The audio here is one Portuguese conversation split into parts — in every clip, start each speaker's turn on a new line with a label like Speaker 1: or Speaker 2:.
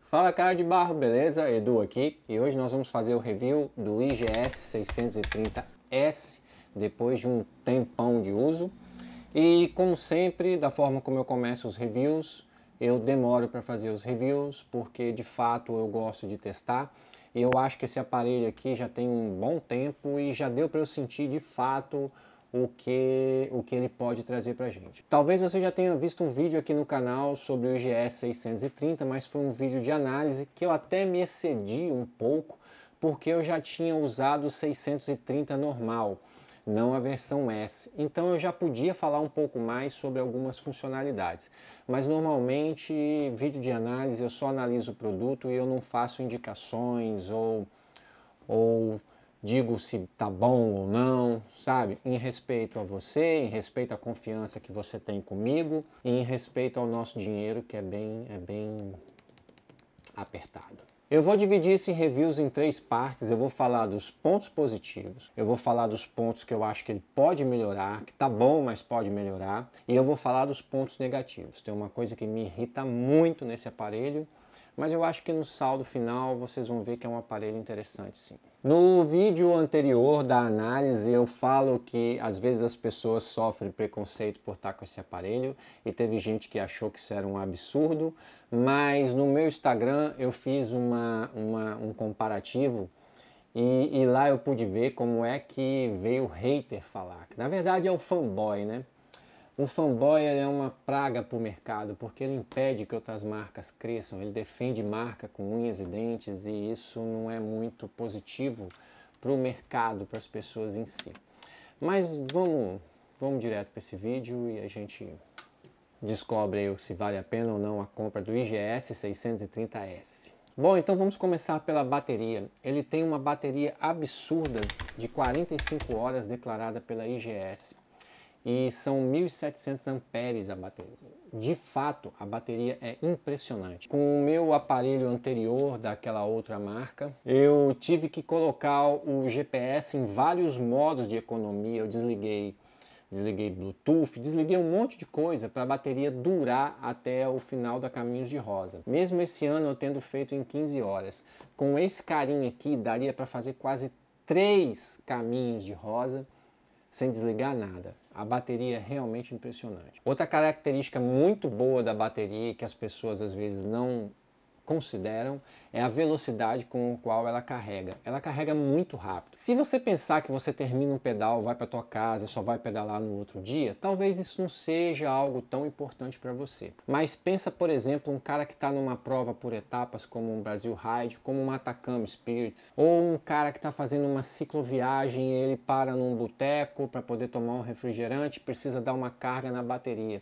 Speaker 1: Fala, cara de barro, beleza? Edu aqui, e hoje nós vamos fazer o review do IGS 630S depois de um tempão de uso. E como sempre, da forma como eu começo os reviews, eu demoro para fazer os reviews porque de fato eu gosto de testar. E eu acho que esse aparelho aqui já tem um bom tempo e já deu para eu sentir de fato o que ele pode trazer para a gente. Talvez você já tenha visto um vídeo aqui no canal sobre o IGS 630, mas foi um vídeo de análise que eu até me excedi um pouco, porque eu já tinha usado o 630 normal, não a versão S. Então eu já podia falar um pouco mais sobre algumas funcionalidades. Mas normalmente, vídeo de análise, eu só analiso o produto e eu não faço indicações ou digo se tá bom ou não, sabe? Em respeito a você, em respeito à confiança que você tem comigo e em respeito ao nosso dinheiro, que é bem apertado. Eu vou dividir esse reviews em três partes. Eu vou falar dos pontos positivos, eu vou falar dos pontos que eu acho que ele pode melhorar, que tá bom, mas pode melhorar, e eu vou falar dos pontos negativos. Tem uma coisa que me irrita muito nesse aparelho, mas eu acho que no saldo final vocês vão ver que é um aparelho interessante, sim. No vídeo anterior da análise eu falo que às vezes as pessoas sofrem preconceito por estar com esse aparelho e teve gente que achou que isso era um absurdo, mas no meu Instagram eu fiz um comparativo e lá eu pude ver como é que veio o hater falar. Na verdade é o fanboy, né? O fanboy é uma praga para o mercado, porque ele impede que outras marcas cresçam, ele defende marca com unhas e dentes e isso não é muito positivo para o mercado, para as pessoas em si. Mas vamos direto para esse vídeo e a gente descobre aí se vale a pena ou não a compra do IGS 630S. Bom, então vamos começar pela bateria. Ele tem uma bateria absurda de 45 horas declarada pela IGS. E são 1.700 amperes a bateria. De fato, a bateria é impressionante. Com o meu aparelho anterior daquela outra marca, eu tive que colocar o GPS em vários modos de economia. Eu desliguei Bluetooth, desliguei um monte de coisa para a bateria durar até o final da Caminhos de Rosa. Mesmo esse ano eu tendo feito em 15 horas. Com esse carinho aqui, daria para fazer quase 3 Caminhos de Rosa sem desligar nada. A bateria é realmente impressionante. Outra característica muito boa da bateria que as pessoas às vezes não consideram é a velocidade com a qual ela carrega. Ela carrega muito rápido. Se você pensar que você termina um pedal, vai para tua casa e só vai pedalar no outro dia, talvez isso não seja algo tão importante para você. Mas pensa, por exemplo, um cara que está numa prova por etapas como um Brasil Ride, como um Atacama Spirits, ou um cara que está fazendo uma cicloviagem e ele para num boteco para poder tomar um refrigerante, precisa dar uma carga na bateria.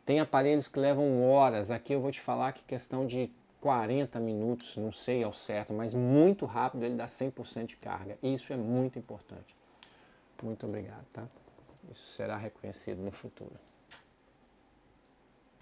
Speaker 1: Tem aparelhos que levam horas. Aqui eu vou te falar que questão de 40 minutos, não sei ao certo, mas muito rápido ele dá 100% de carga. E isso é muito importante. Muito obrigado, tá? Isso será reconhecido no futuro.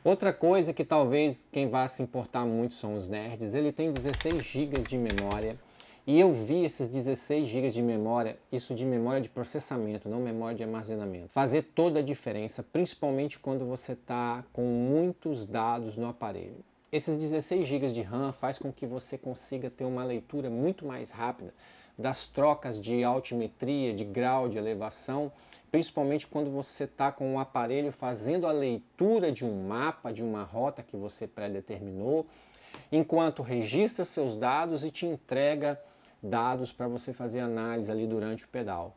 Speaker 1: Outra coisa que talvez quem vá se importar muito são os nerds, ele tem 16 GB de memória. E eu vi esses 16 GB de memória, isso de memória de processamento, não memória de armazenamento, fazer toda a diferença, principalmente quando você está com muitos dados no aparelho. Esses 16 GB de RAM faz com que você consiga ter uma leitura muito mais rápida das trocas de altimetria, de grau de elevação, principalmente quando você está com o aparelho fazendo a leitura de um mapa, de uma rota que você pré-determinou, enquanto registra seus dados e te entrega dados para você fazer análise ali durante o pedal.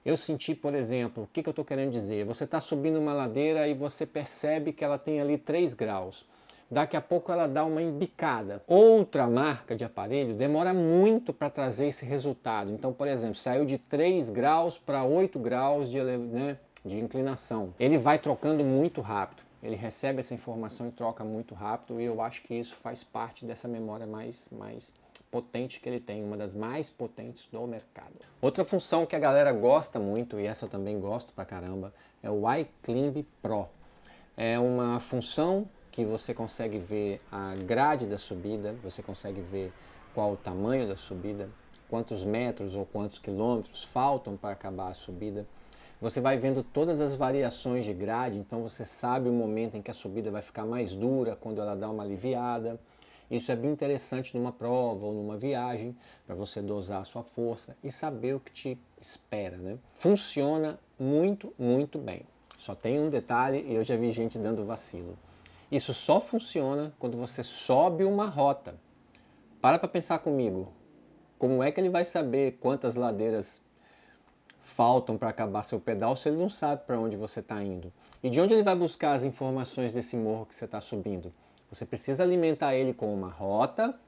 Speaker 1: Eu senti, por exemplo, o que eu estou querendo dizer? Você está subindo uma ladeira e você percebe que ela tem ali 3 graus. Daqui a pouco ela dá uma embicada. Outra marca de aparelho demora muito para trazer esse resultado. Então, por exemplo, saiu de 3 graus para 8 graus de inclinação. Ele vai trocando muito rápido. Ele recebe essa informação e troca muito rápido. E eu acho que isso faz parte dessa memória mais potente que ele tem, uma das mais potentes do mercado. Outra função que a galera gosta muito, e essa eu também gosto pra caramba, é o iClimb Pro. É uma função que você consegue ver a grade da subida, você consegue ver qual o tamanho da subida, quantos metros ou quantos quilômetros faltam para acabar a subida. Você vai vendo todas as variações de grade, então você sabe o momento em que a subida vai ficar mais dura, quando ela dá uma aliviada. Isso é bem interessante numa prova ou numa viagem, para você dosar a sua força e saber o que te espera, né? Funciona muito, muito bem. Só tem um detalhe, e eu já vi gente dando vacilo. Isso só funciona quando você sobe uma rota. Para pensar comigo. Como é que ele vai saber quantas ladeiras faltam para acabar seu pedal se ele não sabe para onde você está indo? E de onde ele vai buscar as informações desse morro que você está subindo? Você precisa alimentar ele com uma rota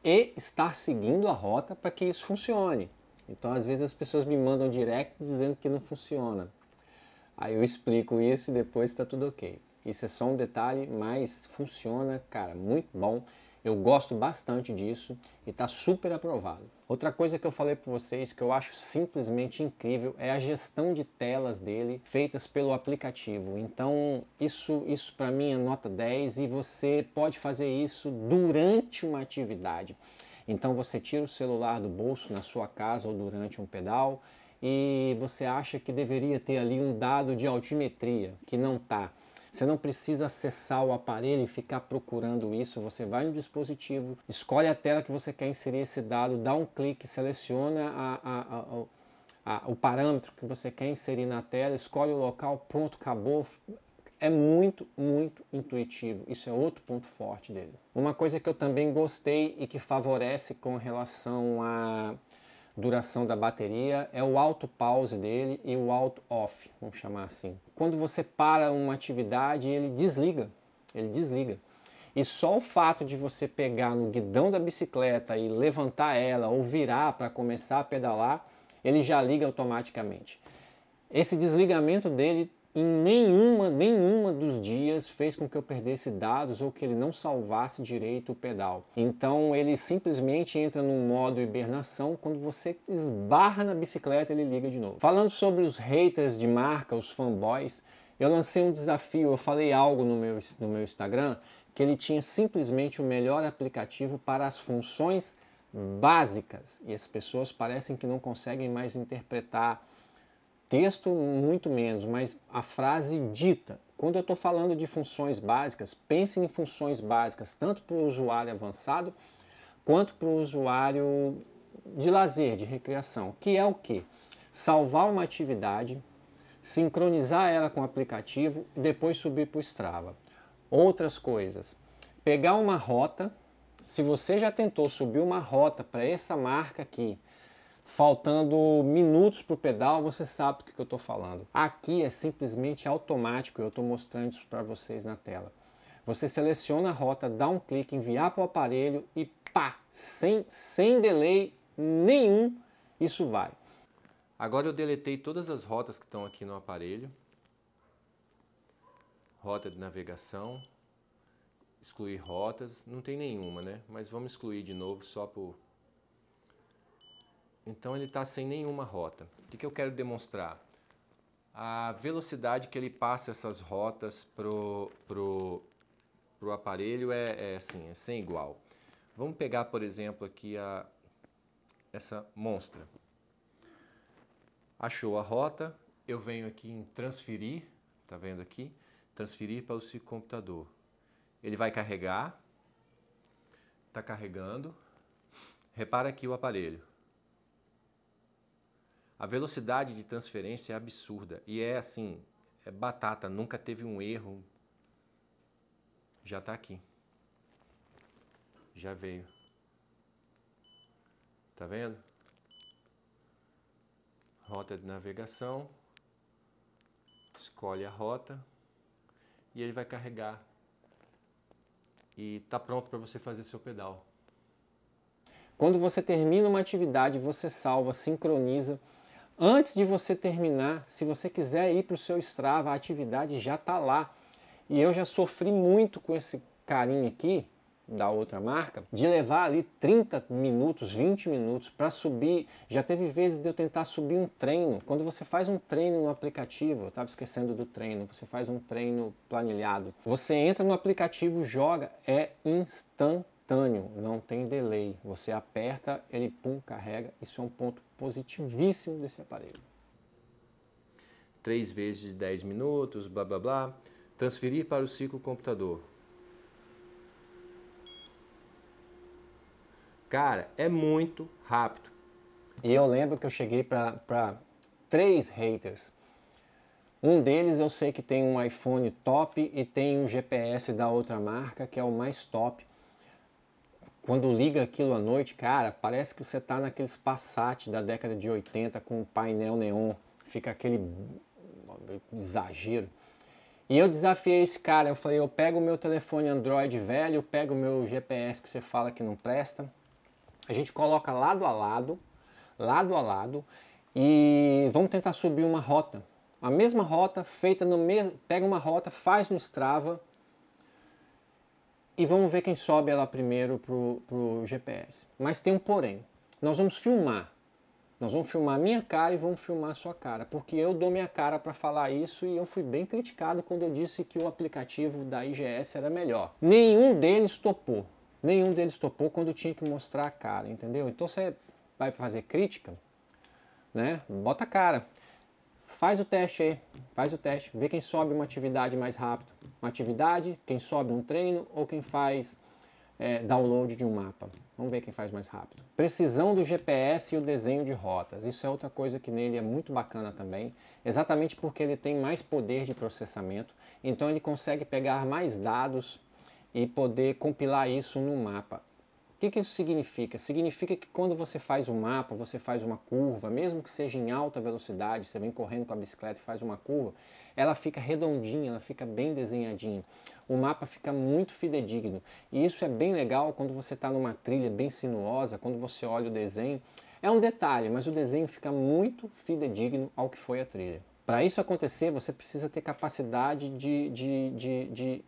Speaker 1: e estar seguindo a rota para que isso funcione. Então, às vezes as pessoas me mandam direct dizendo que não funciona. Aí eu explico isso e depois está tudo ok. Isso é só um detalhe, mas funciona, cara, muito bom. Eu gosto bastante disso e está super aprovado. Outra coisa que eu falei para vocês que eu acho simplesmente incrível é a gestão de telas dele feitas pelo aplicativo. Então isso para mim é nota 10 e você pode fazer isso durante uma atividade. Então você tira o celular do bolso na sua casa ou durante um pedal e você acha que deveria ter ali um dado de altimetria, que não está. Você não precisa acessar o aparelho e ficar procurando isso. Você vai no dispositivo, escolhe a tela que você quer inserir esse dado, dá um clique, seleciona o parâmetro que você quer inserir na tela, escolhe o local, pronto, acabou. É muito, muito intuitivo. Isso é outro ponto forte dele. Uma coisa que eu também gostei e que favorece com relação à duração da bateria é o auto pause dele e o auto off, vamos chamar assim. Quando você para uma atividade, ele desliga. E só o fato de você pegar no guidão da bicicleta e levantar ela ou virar para começar a pedalar, ele já liga automaticamente. Esse desligamento dele em nenhuma dos dias fez com que eu perdesse dados ou que ele não salvasse direito o pedal. Então ele simplesmente entra num modo hibernação, quando você esbarra na bicicleta ele liga de novo. Falando sobre os haters de marca, os fanboys, eu lancei um desafio, eu falei algo no meu Instagram, que ele tinha simplesmente o melhor aplicativo para as funções básicas. E as pessoas parecem que não conseguem mais interpretar texto, muito menos, mas a frase dita. Quando eu estou falando de funções básicas, pense em funções básicas tanto para o usuário avançado quanto para o usuário de lazer, de recreação, que é o quê? Salvar uma atividade, sincronizar ela com o aplicativo e depois subir para o Strava. Outras coisas, pegar uma rota, se você já tentou subir uma rota para essa marca aqui, faltando minutos para o pedal, você sabe do que eu estou falando. Aqui é simplesmente automático, eu estou mostrando isso para vocês na tela. Você seleciona a rota, dá um clique, enviar para o aparelho e pá, sem delay nenhum, isso vai. Agora eu deletei todas as rotas que estão aqui no aparelho. Rota de navegação, excluir rotas, não tem nenhuma, né? Mas vamos excluir de novo só por... Então ele está sem nenhuma rota. O que eu quero demonstrar? A velocidade que ele passa essas rotas pro aparelho é sem igual. Vamos pegar, por exemplo, aqui essa monstra. Achou a rota, eu venho aqui em transferir, tá vendo aqui? Transferir para o seu computador. Ele vai carregar, está carregando. Repara aqui o aparelho. A velocidade de transferência é absurda e é assim, é batata, nunca teve um erro. Já está aqui. Já veio. Tá vendo? Rota de navegação. Escolhe a rota e ele vai carregar. E está pronto para você fazer seu pedal. Quando você termina uma atividade, você salva, sincroniza. Antes de você terminar, se você quiser ir para o seu Strava, a atividade já está lá. E eu já sofri muito com esse carinha aqui, da outra marca, de levar ali 30 minutos, 20 minutos para subir. Já teve vezes de eu tentar subir um treino. Quando você faz um treino no aplicativo, eu estava esquecendo do treino, você faz um treino planilhado. Você entra no aplicativo, joga, é instantâneo, não tem delay. Você aperta, ele pum, carrega. Isso é um ponto positivíssimo desse aparelho. 3 vezes de 10 minutos, blá blá blá. Transferir para o ciclo computador.
Speaker 2: Cara, é muito rápido.
Speaker 1: E eu lembro que eu cheguei para 3 haters. Um deles eu sei que tem um iPhone top e tem um GPS da outra marca que é o mais top. Quando liga aquilo à noite, cara, parece que você tá naqueles Passat da década de 80 com painel neon. Fica aquele exagero. E eu desafiei esse cara, eu falei, eu pego o meu telefone Android velho, eu pego o meu GPS que você fala que não presta, a gente coloca lado a lado, e vamos tentar subir uma rota. A mesma rota, feita no mesmo... Pega uma rota, faz no Strava, e vamos ver quem sobe ela primeiro pro GPS. Mas tem um porém, nós vamos filmar. Nós vamos filmar a minha cara e vamos filmar a sua cara, porque eu dou minha cara para falar isso e eu fui bem criticado quando eu disse que o aplicativo da IGS era melhor. Nenhum deles topou quando tinha que mostrar a cara, entendeu? Então você vai fazer crítica, né? Bota a cara, faz o teste aí, faz o teste, vê quem sobe uma atividade mais rápido. Uma atividade, quem sobe um treino ou quem faz download de um mapa. Vamos ver quem faz mais rápido. Precisão do GPS e o desenho de rotas. Isso é outra coisa que nele é muito bacana também, exatamente porque ele tem mais poder de processamento, então ele consegue pegar mais dados e poder compilar isso no mapa. O que isso significa? Significa que quando você faz um mapa, você faz uma curva, mesmo que seja em alta velocidade, você vem correndo com a bicicleta e faz uma curva, ela fica redondinha, ela fica bem desenhadinha. O mapa fica muito fidedigno. E isso é bem legal quando você está numa trilha bem sinuosa, quando você olha o desenho. É um detalhe, mas o desenho fica muito fidedigno ao que foi a trilha. Para isso acontecer, você precisa ter capacidade de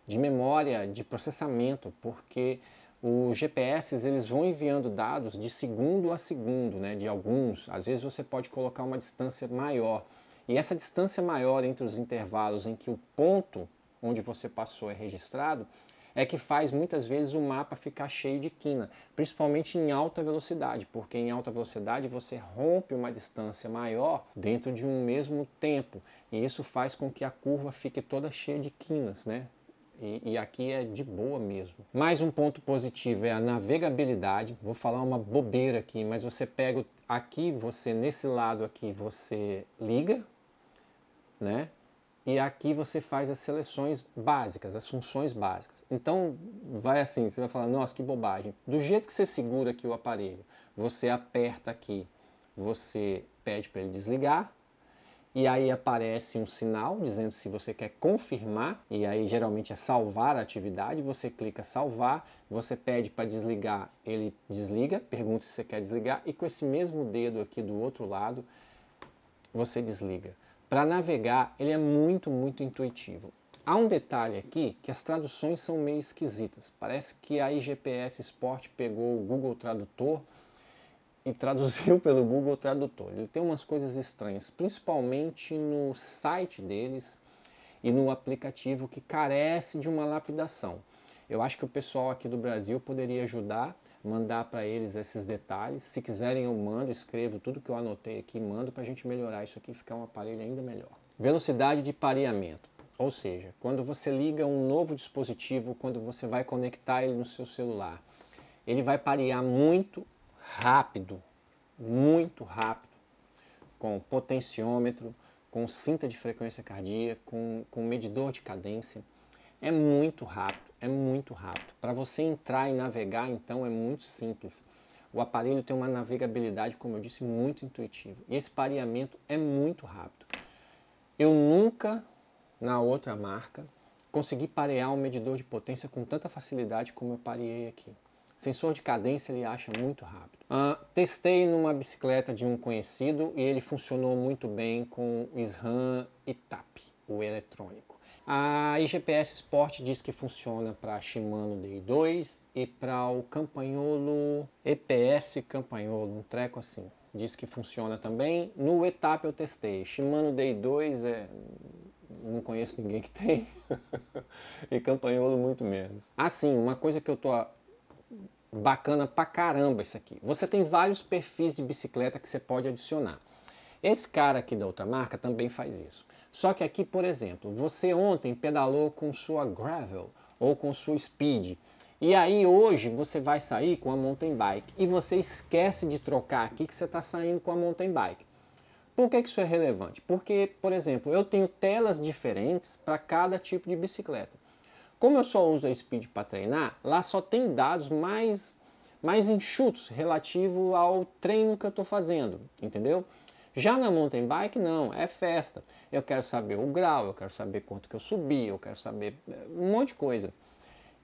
Speaker 1: memória, de processamento, porque os GPS eles vão enviando dados de segundo a segundo, né, de alguns. Às vezes você pode colocar uma distância maior. E essa distância maior entre os intervalos em que o ponto onde você passou é registrado é que faz muitas vezes o mapa ficar cheio de quina, principalmente em alta velocidade, porque em alta velocidade você rompe uma distância maior dentro de um mesmo tempo. E isso faz com que a curva fique toda cheia de quinas, né? E aqui é de boa mesmo. Mais um ponto positivo é a navegabilidade. Vou falar uma bobeira aqui, mas você pega aqui, você nesse lado aqui você liga, né? E aqui você faz as seleções básicas, as funções básicas. Então vai assim, você vai falar, nossa, que bobagem. Do jeito que você segura aqui o aparelho, você aperta aqui, você pede para ele desligar, e aí aparece um sinal dizendo se você quer confirmar, e aí geralmente é salvar a atividade, você clica salvar, você pede para desligar, ele desliga, pergunta se você quer desligar, e com esse mesmo dedo aqui do outro lado, você desliga. Para navegar, ele é muito intuitivo. Há um detalhe aqui que as traduções são meio esquisitas. Parece que a IGPS Sport pegou o Google Tradutor e traduziu pelo Google Tradutor. Ele tem umas coisas estranhas, principalmente no site deles e no aplicativo que carece de uma lapidação. Eu acho que o pessoal aqui do Brasil poderia ajudar, mandar para eles esses detalhes. Se quiserem eu mando, escrevo tudo que eu anotei aqui, mando para a gente melhorar isso aqui e ficar um aparelho ainda melhor. Velocidade de pareamento, ou seja, quando você liga um novo dispositivo, quando você vai conectar ele no seu celular, ele vai parear muito rápido, com potenciômetro, com cinta de frequência cardíaca, com medidor de cadência. É muito rápido. Para você entrar e navegar, então, é muito simples. O aparelho tem uma navegabilidade, como eu disse, muito intuitiva. E esse pareamento é muito rápido. Eu nunca, na outra marca, consegui parear um medidor de potência com tanta facilidade como eu pareei aqui. Sensor de cadência ele acha muito rápido. Testei numa bicicleta de um conhecido e ele funcionou muito bem com o SRAM e TAP, o eletrônico. A IGPS Sport diz que funciona para a Shimano DI2 e para o Campagnolo EPS Campagnolo, um treco assim. Diz que funciona também. No ETAP eu testei. Shimano DI2 não conheço ninguém que tem e Campagnolo muito menos. Assim, uma coisa que eu tô bacana pra caramba isso aqui. Você tem vários perfis de bicicleta que você pode adicionar. Esse cara aqui da outra marca também faz isso. Só que aqui, por exemplo, você ontem pedalou com sua gravel ou com sua speed E aí hoje você vai sair com a mountain bike e você esquece de trocar aqui que você está saindo com a mountain bike. Por que isso é relevante? Porque, por exemplo, eu tenho telas diferentes para cada tipo de bicicleta. Como eu só uso a Speed para treinar, lá só tem dados mais enxutos relativo ao treino que eu estou fazendo, entendeu? Já na mountain bike não, é festa. Eu quero saber o grau, eu quero saber quanto que eu subi, eu quero saber um monte de coisa.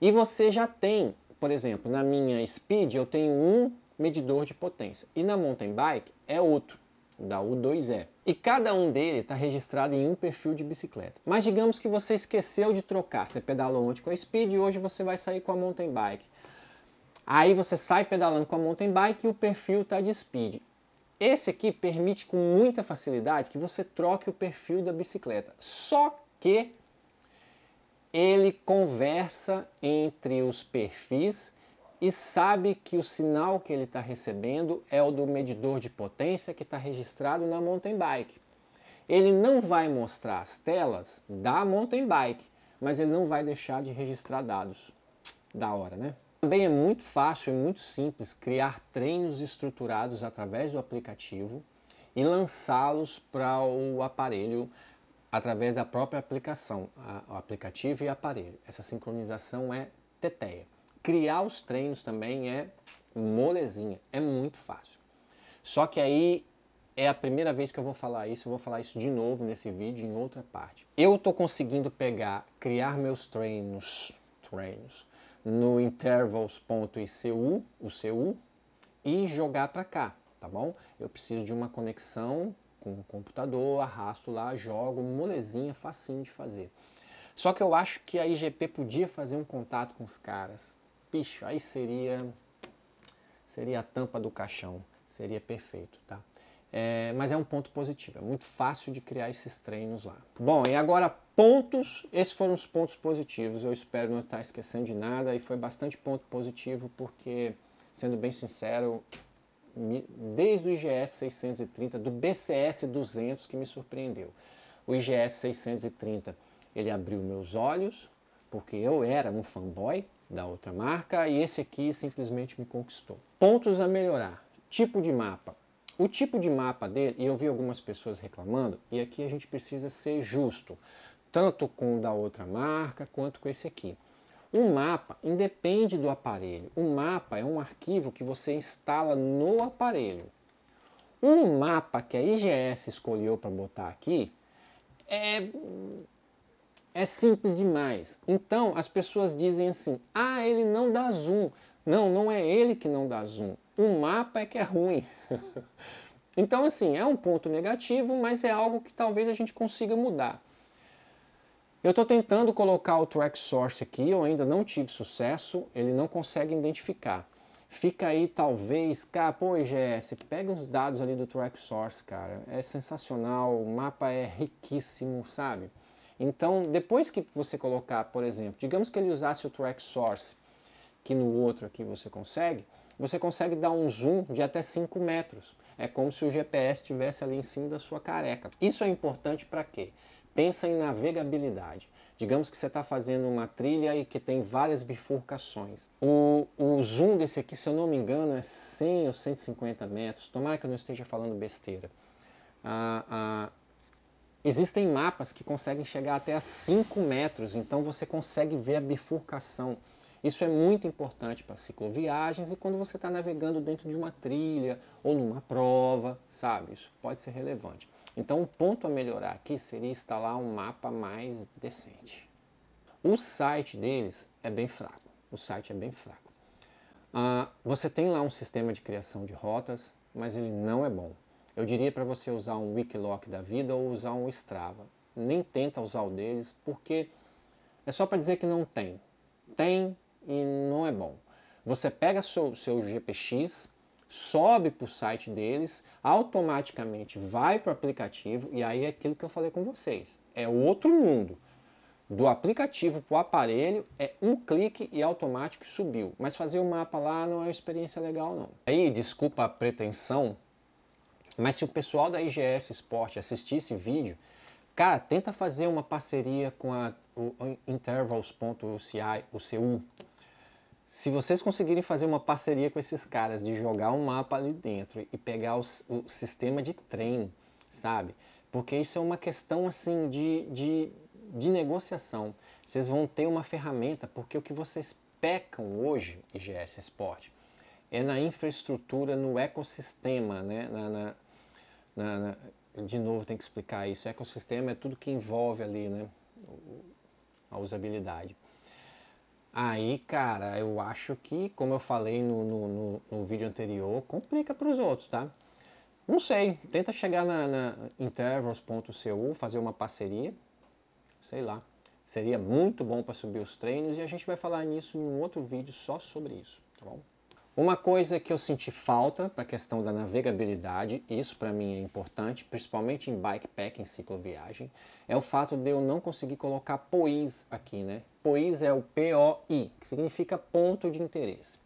Speaker 1: E você já tem, por exemplo, na minha Speed eu tenho um medidor de potência e na mountain bike é outro, da U2E. E cada um dele está registrado em um perfil de bicicleta. Mas digamos que você esqueceu de trocar, você pedalou ontem com a Speed e hoje você vai sair com a mountain bike. Aí você sai pedalando com a mountain bike e o perfil está de Speed. Esse aqui permite com muita facilidade que você troque o perfil da bicicleta. Só que ele conversa entre os perfis e sabe que o sinal que ele está recebendo é o do medidor de potência que está registrado na mountain bike. Ele não vai mostrar as telas da mountain bike, mas ele não vai deixar de registrar dados. Da hora, né? Também é muito fácil e muito simples criar treinos estruturados através do aplicativo e lançá-los para o aparelho através da própria aplicação, o aplicativo e aparelho. Essa sincronização é teteia. Criar os treinos também é molezinha, é muito fácil. Só que aí é a primeira vez que eu vou falar isso, eu vou falar isso de novo nesse vídeo em outra parte. Eu estou conseguindo criar meus treinos no intervals.icu, o CU, e jogar para cá, tá bom? Eu preciso de uma conexão com o computador, arrasto lá, jogo, molezinha, facinho de fazer. Só que eu acho que a IGP podia fazer um contato com os caras. Bicho, aí seria a tampa do caixão, seria perfeito, tá? Mas é um ponto positivo, é muito fácil de criar esses treinos lá. Bom, e agora pontos, esses foram os pontos positivos, eu espero não estar esquecendo de nada, e foi bastante ponto positivo porque, sendo bem sincero, desde o IGS 630, do BCS 200 que me surpreendeu. O IGS 630, ele abriu meus olhos, porque eu era um fanboy da outra marca, e esse aqui simplesmente me conquistou. Pontos a melhorar, tipo de mapa. O tipo de mapa dele, e eu vi algumas pessoas reclamando, e aqui a gente precisa ser justo, tanto com o da outra marca, quanto com esse aqui. O mapa independe do aparelho. O mapa é um arquivo que você instala no aparelho. O mapa que a IGS escolheu para botar aqui é simples demais. Então as pessoas dizem assim, ele não dá zoom. Não, não é ele que não dá zoom. O mapa é que é ruim. Então assim, é um ponto negativo, mas é algo que talvez a gente consiga mudar. Eu estou tentando colocar o track source aqui, eu ainda não tive sucesso, ele não consegue identificar. Fica aí talvez, pô IGS, pega os dados ali do track source, cara, é sensacional, o mapa é riquíssimo, sabe? Então, depois que você colocar, por exemplo, digamos que ele usasse o track source, que no outro aqui você consegue dar um zoom de até 5 metros. É como se o GPS estivesse ali em cima da sua careca. Isso é importante para quê? Pensa em navegabilidade. Digamos que você está fazendo uma trilha e que tem várias bifurcações. O zoom desse aqui, se eu não me engano, é 100 ou 150 metros. Tomara que eu não esteja falando besteira. Existem mapas que conseguem chegar até a 5 metros, então você consegue ver a bifurcação. Isso é muito importante para cicloviagens e quando você está navegando dentro de uma trilha ou numa prova, sabe? Isso pode ser relevante. Então, um ponto a melhorar aqui seria instalar um mapa mais decente. O site deles é bem fraco. O site é bem fraco. Você tem lá um sistema de criação de rotas, mas ele não é bom. Eu diria para você usar um Wikiloc da vida ou usar um Strava. Nem tenta usar o deles, porque é só para dizer que não tem. Tem e não é bom. Você pega seu GPX, sobe para o site deles, automaticamente vai para o aplicativo e aí é aquilo que eu falei com vocês. É outro mundo. Do aplicativo para o aparelho é um clique e automático subiu. Mas fazer o mapa lá não é uma experiência legal não. Aí, desculpa a pretensão, mas se o pessoal da IGS Sport assistir esse vídeo, cara, tenta fazer uma parceria com o Intervals.ci, o CU. Se vocês conseguirem fazer uma parceria com esses caras de jogar um mapa ali dentro e pegar o sistema de treino, sabe? Porque isso é uma questão assim de negociação. Vocês vão ter uma ferramenta, porque o que vocês pecam hoje, IGS Sport, é na infraestrutura, no ecossistema, né? De novo, tem que explicar isso. O ecossistema é tudo que envolve ali, né? A usabilidade. Aí, cara, eu acho que, como eu falei no vídeo anterior, complica para os outros, tá? Não sei, tenta chegar na intervals.cu, fazer uma parceria, sei lá. Seria muito bom para subir os treinos e a gente vai falar nisso em um outro vídeo só sobre isso, tá bom? Uma coisa que eu senti falta para a questão da navegabilidade, isso para mim é importante, principalmente em bikepacking, cicloviagem, é o fato de eu não conseguir colocar POIs aqui, né? POIs é o POI, que significa ponto de interesse.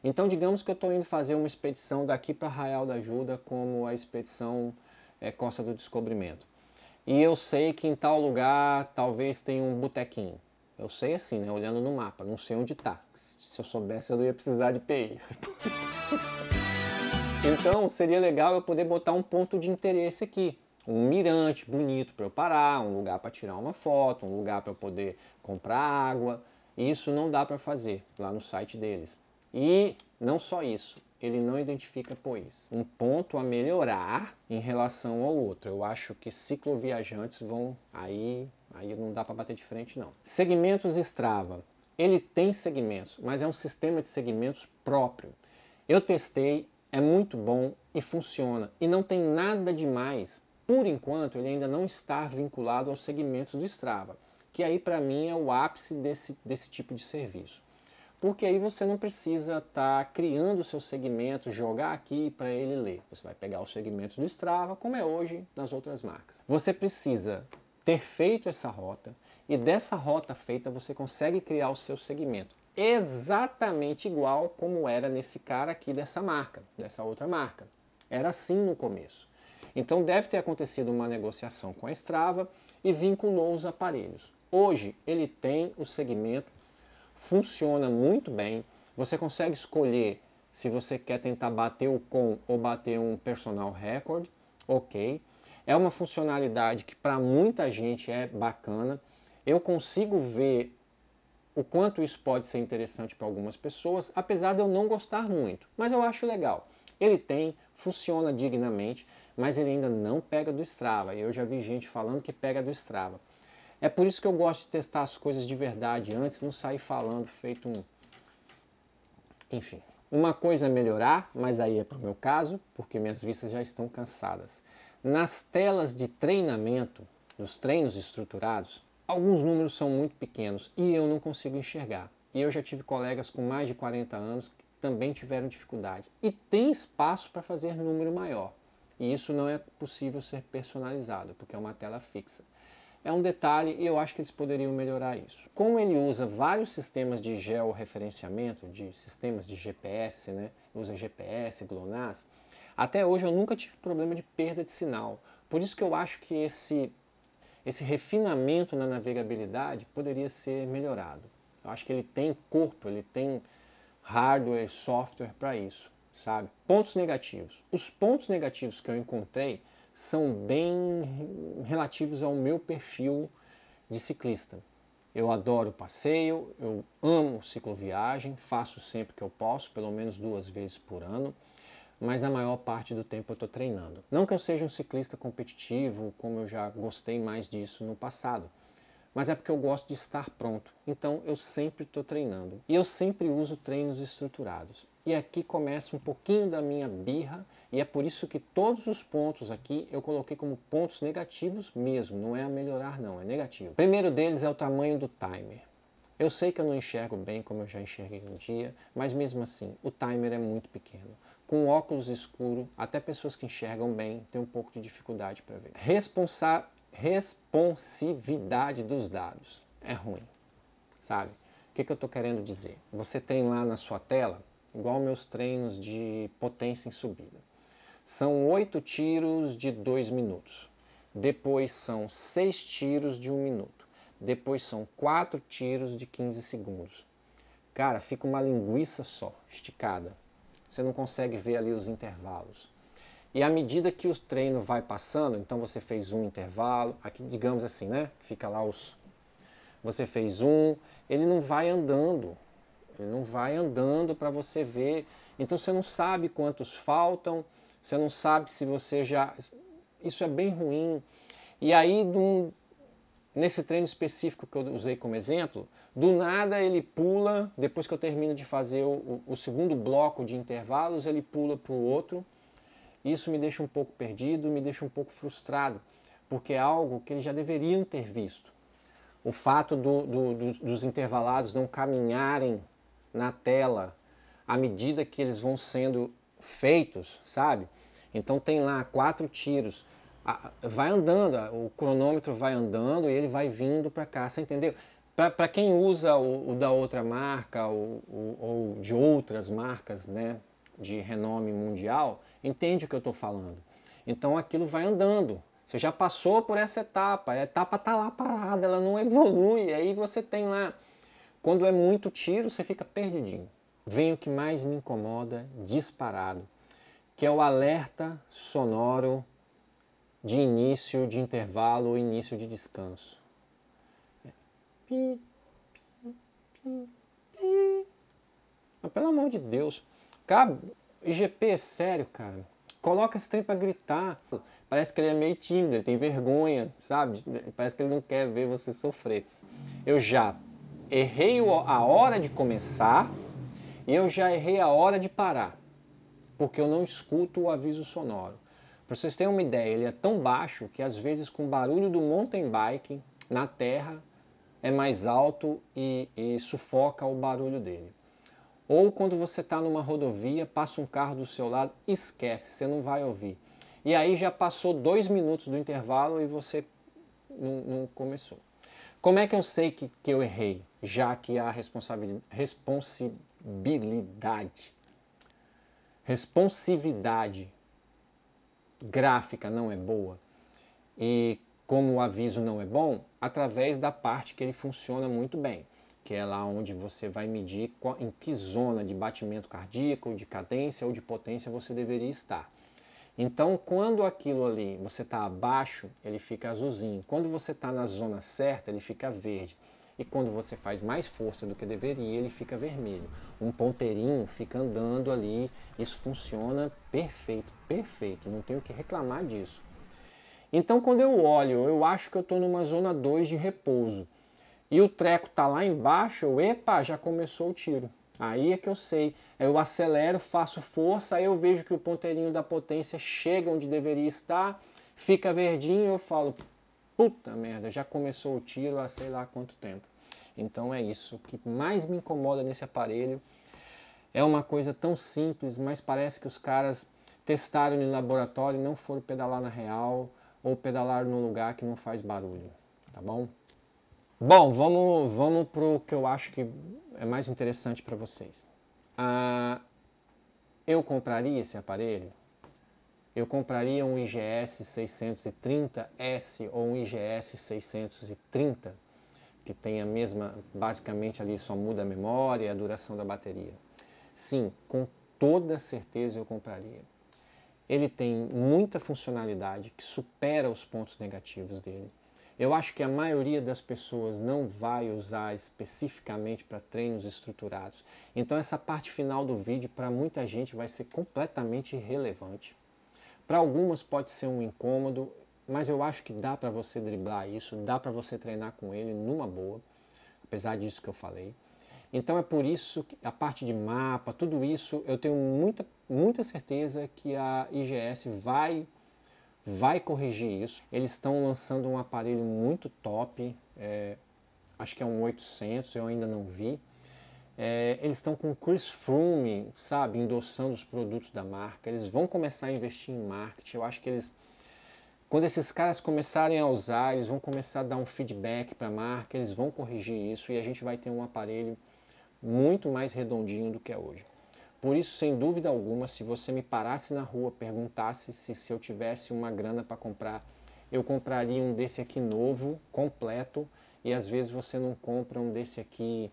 Speaker 1: Então, digamos que eu estou indo fazer uma expedição daqui para Arraial da Ajuda, como a expedição Costa do Descobrimento. E eu sei que em tal lugar talvez tenha um botequinho. Eu sei assim, né? Olhando no mapa, não sei onde está. Se eu soubesse, eu não ia precisar de PI. Então, seria legal eu poder botar um ponto de interesse aqui. Um mirante bonito para eu parar, um lugar para tirar uma foto, um lugar para eu poder comprar água. Isso não dá para fazer lá no site deles. E não só isso, ele não identifica POIs. Um ponto a melhorar em relação ao outro. Eu acho que cicloviajantes vão aí não dá para bater de frente não. Segmentos Strava. Ele tem segmentos, mas é um sistema de segmentos próprio. Eu testei, é muito bom e funciona. E não tem nada demais. Por enquanto, ele ainda não está vinculado aos segmentos do Strava, que aí para mim é o ápice desse tipo de serviço. Porque aí você não precisa estar criando o seu segmento, jogar aqui para ele ler. Você vai pegar os segmentos do Strava, como é hoje nas outras marcas. Você precisa ter feito essa rota e dessa rota feita você consegue criar o seu segmento. Exatamente igual como era nesse cara aqui dessa marca, dessa outra marca. Era assim no começo. Então deve ter acontecido uma negociação com a Strava e vinculou os aparelhos. Hoje ele tem o segmento, funciona muito bem. Você consegue escolher se você quer tentar bater o com ou bater um personal record, ok. É uma funcionalidade que para muita gente é bacana. Eu consigo ver o quanto isso pode ser interessante para algumas pessoas, apesar de eu não gostar muito, mas eu acho legal. Ele funciona dignamente, mas ele ainda não pega do Strava. Eu já vi gente falando que pega do Strava. É por isso que eu gosto de testar as coisas de verdade antes, não sair falando feito um... Enfim. Uma coisa é melhorar, mas aí é para o meu caso, porque minhas vistas já estão cansadas. Nas telas de treinamento, nos treinos estruturados, alguns números são muito pequenos e eu não consigo enxergar. E eu já tive colegas com mais de 40 anos que também tiveram dificuldade. E tem espaço para fazer número maior. E isso não é possível ser personalizado, porque é uma tela fixa. É um detalhe e eu acho que eles poderiam melhorar isso. Como ele usa vários sistemas de georreferenciamento, de sistemas de GPS, né? Usa GPS, GLONASS, até hoje eu nunca tive problema de perda de sinal. Por isso que eu acho que esse refinamento na navegabilidade poderia ser melhorado. Eu acho que ele tem corpo, ele tem hardware, software para isso, sabe? Pontos negativos. Os pontos negativos que eu encontrei são bem relativos ao meu perfil de ciclista. Eu adoro passeio, eu amo cicloviagem, faço sempre que eu posso, pelo menos 2 vezes por ano, mas na maior parte do tempo eu estou treinando. Não que eu seja um ciclista competitivo, como eu já gostei mais disso no passado, mas é porque eu gosto de estar pronto. Então eu sempre estou treinando. E eu sempre uso treinos estruturados. E aqui começa um pouquinho da minha birra, e é por isso que todos os pontos aqui eu coloquei como pontos negativos mesmo, não é a melhorar não, é negativo. O primeiro deles é o tamanho do timer. Eu sei que eu não enxergo bem como eu já enxerguei um dia, mas mesmo assim, o timer é muito pequeno. Com óculos escuro, até pessoas que enxergam bem têm um pouco de dificuldade para ver. Responsividade dos dados é ruim, sabe? O que eu estou querendo dizer? Você tem lá na sua tela, igual meus treinos de potência em subida. São 8 tiros de 2 minutos. Depois são 6 tiros de 1 minuto. Depois são 4 tiros de 15 segundos. cara, fica uma linguiça só, esticada. Você não consegue ver ali os intervalos. E à medida que o treino vai passando, então você fez um intervalo, aqui digamos assim, né? Fica lá os... Você fez um, ele não vai andando. Ele não vai andando para você ver. Então você não sabe quantos faltam, você não sabe se você já... Isso é bem ruim. E aí, nesse treino específico que eu usei como exemplo, do nada ele pula, depois que eu termino de fazer o segundo bloco de intervalos, ele pula para o outro. Isso me deixa um pouco perdido, me deixa um pouco frustrado, porque é algo que eles já deveriam ter visto. O fato dos intervalados não caminharem na tela à medida que eles vão sendo feitos, sabe? Então tem lá 4 tiros, vai andando, o cronômetro vai andando e ele vai vindo para cá, você entendeu? Para quem usa o da outra marca ou de outras marcas, né, de renome mundial, entende o que eu estou falando. Então aquilo vai andando. Você já passou por essa etapa, a etapa está lá parada, ela não evolui. Aí você tem lá, quando é muito tiro, você fica perdidinho. Vem o que mais me incomoda, disparado, que é o alerta sonoro de início de intervalo ou início de descanso. Pi, pi, pi, pi. Mas, pelo amor de Deus, cara, IGP é sério, cara. Coloca esse trem pra gritar. Parece que ele é meio tímido, ele tem vergonha, sabe? Parece que ele não quer ver você sofrer. Eu já errei a hora de começar e eu já errei a hora de parar, porque eu não escuto o aviso sonoro. Para vocês terem uma ideia, ele é tão baixo que às vezes com o barulho do mountain bike na terra é mais alto e sufoca o barulho dele. Ou quando você está numa rodovia, passa um carro do seu lado, esquece, você não vai ouvir. E aí já passou 2 minutos do intervalo e você não começou. Como é que eu sei que eu errei? Já que a responsividade gráfica não é boa e como o aviso não é bom, através da parte que ele funciona muito bem, que é lá onde você vai medir em que zona de batimento cardíaco, de cadência ou de potência você deveria estar. Então, quando aquilo ali, você está abaixo, ele fica azulzinho. Quando você está na zona certa, ele fica verde. E quando você faz mais força do que deveria, ele fica vermelho. Um ponteirinho fica andando ali, isso funciona perfeito, perfeito, não tenho o que reclamar disso. Então, quando eu olho, eu acho que eu estou numa zona 2 de repouso. E o treco está lá embaixo, epa, já começou o tiro. Aí é que eu sei. Eu acelero, faço força, aí eu vejo que o ponteirinho da potência chega onde deveria estar, fica verdinho, eu falo, puta merda, já começou o tiro há sei lá quanto tempo. Então é isso. O que mais me incomoda nesse aparelho é uma coisa tão simples, mas parece que os caras testaram em laboratório e não foram pedalar na real ou pedalaram num lugar que não faz barulho, tá bom? Bom, vamos para o que eu acho que é mais interessante para vocês. Eu compraria esse aparelho? Eu compraria um IGS 630S ou um IGS 630, que tem a mesma, basicamente ali só muda a memória e a duração da bateria. Sim, com toda certeza eu compraria. Ele tem muita funcionalidade que supera os pontos negativos dele. Eu acho que a maioria das pessoas não vai usar especificamente para treinos estruturados. Então essa parte final do vídeo para muita gente vai ser completamente irrelevante. Para algumas pode ser um incômodo, mas eu acho que dá para você driblar isso, dá para você treinar com ele numa boa, apesar disso que eu falei. Então é por isso que a parte de mapa, tudo isso, eu tenho muita certeza que a IGS vai corrigir isso. Eles estão lançando um aparelho muito top, acho que é um 800, eu ainda não vi. Eles estão com o Chris Froome, sabe, endossando os produtos da marca. Eles vão começar a investir em marketing. Eu acho que quando esses caras começarem a usar, eles vão começar a dar um feedback para a marca, eles vão corrigir isso e a gente vai ter um aparelho muito mais redondinho do que é hoje. Por isso, sem dúvida alguma, se você me parasse na rua, perguntasse se eu tivesse uma grana para comprar, eu compraria um desse aqui novo, completo, e às vezes você não compra um desse aqui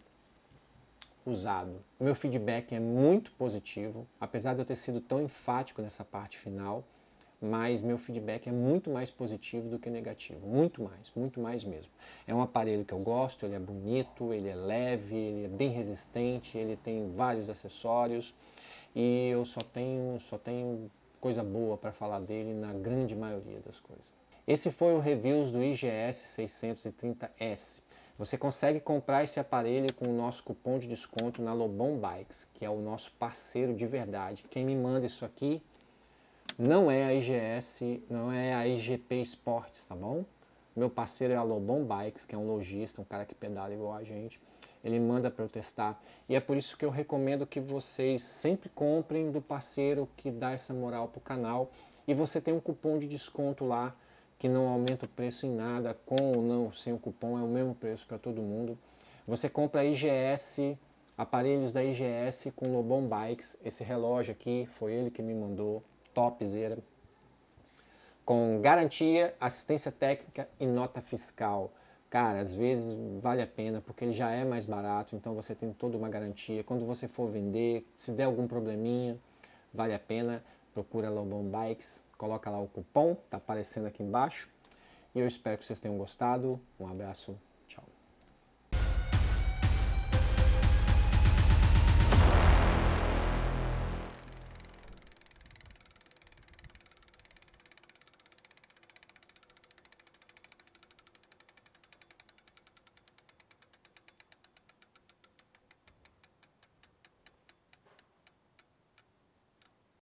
Speaker 1: usado. O meu feedback é muito positivo, apesar de eu ter sido tão enfático nessa parte final, mas meu feedback é muito mais positivo do que negativo, muito mais mesmo. É um aparelho que eu gosto, ele é bonito, ele é leve, ele é bem resistente, ele tem vários acessórios e eu só tenho coisa boa para falar dele na grande maioria das coisas. Esse foi o reviews do IGS 630S. Você consegue comprar esse aparelho com o nosso cupom de desconto na Lobão Bikes, que é o nosso parceiro de verdade. Quem me manda isso aqui não é a IGS, não é a IGP Sports, tá bom? Meu parceiro é a Lobão Bikes, que é um lojista, um cara que pedala igual a gente. Ele manda para eu testar. E é por isso que eu recomendo que vocês sempre comprem do parceiro que dá essa moral pro canal. E você tem um cupom de desconto lá, que não aumenta o preço em nada, com ou não, sem o cupom, é o mesmo preço para todo mundo. Você compra a IGS, aparelhos da IGS com Lobão Bikes. Esse relógio aqui foi ele que me mandou. Topzera, com garantia, assistência técnica e nota fiscal. Cara, às vezes vale a pena porque ele já é mais barato, então você tem toda uma garantia. Quando você for vender, se der algum probleminha, vale a pena. Procura Lobão Bikes, coloca lá o cupom, tá aparecendo aqui embaixo. E eu espero que vocês tenham gostado. Um abraço.